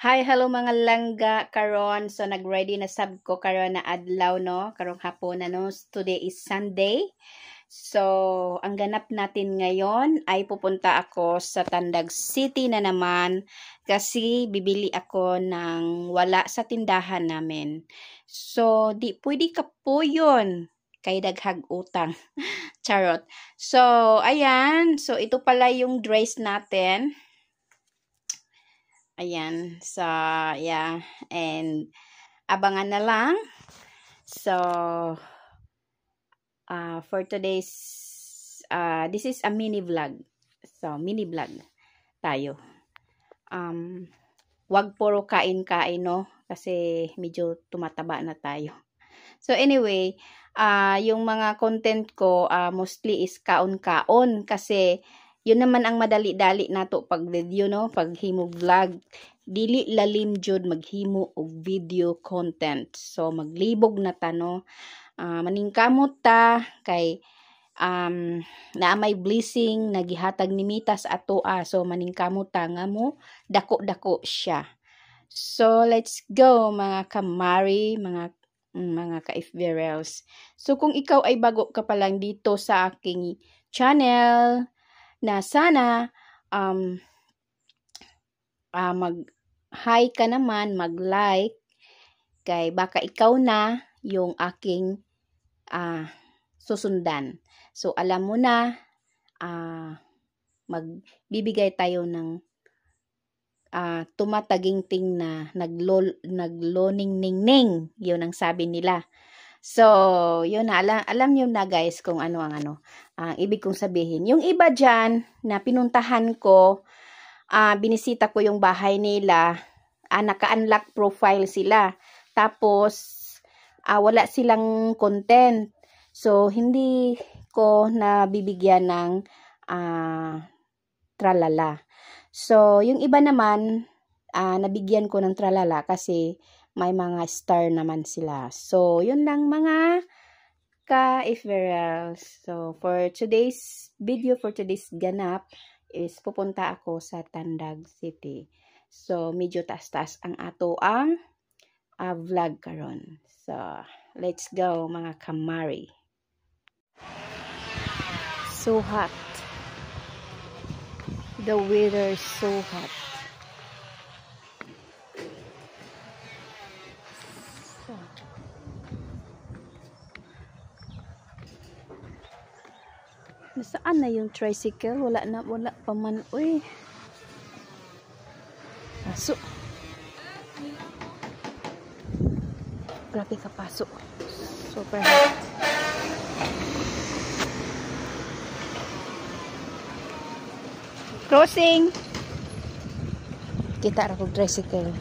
Hi, hello mga langga karon. So nag-ready na sab ko karon na adlaw no, karong hapon na no. Today is Sunday. So ang ganap natin ngayon ay pupunta ako sa Tandag City na naman kasi bibili ako ng wala sa tindahan namin. So di pwede ka po yun kay daghag utang. Charot. So ayan, so ito pala yung dress natin. Ayan. So, yeah. And, abangan na lang. So, for today's, this is a mini vlog. So, mini vlog tayo. Wag puro kain-kain, no? Kasi medyo tumataba na tayo. So, anyway, yung mga content ko, mostly is kaon-kaon kasi yun naman ang madali-dali nato pag video no, pag himo vlog dili lalim jud maghimo og video content. So maglibog na ta no, maningkamot ta kay naa may blessing nagihatag ni Mitas ato so maningkamot ta nga mo dako-dako siya. So let's go mga kamari, mga ka-FBRLs. So kung ikaw ay bago ka pa lang dito sa aking channel, na sana mag-hi ka naman, mag-like, kay baka ikaw na yung aking susundan. So, alam mo na, magbibigay tayo ng tumataginting na nagloning-ning-ning. Yun ang sabi nila. So, yun na, alam nyo na guys kung ano ang ibig kong sabihin. Yung iba dyan na pinuntahan ko, binisita ko yung bahay nila, naka-unlock profile sila. Tapos, wala silang content. So, hindi ko nabibigyan ng tralala. So, yung iba naman, nabigyan ko ng tralala kasi may mga star naman sila. So, yun lang mga ka-FBRLs. So, for today's video, for today's ganap, is pupunta ako sa Tandag City. So, medyo taas-taas ang ato ang vlog karon. So, let's go mga kamari. So hot. The weather is so hot. Nasaan na yung tricycle? Wala pa man. Uy. Pasok. Grabe ka pasok. Super hot. Crossing. Kita ra kog tricycle.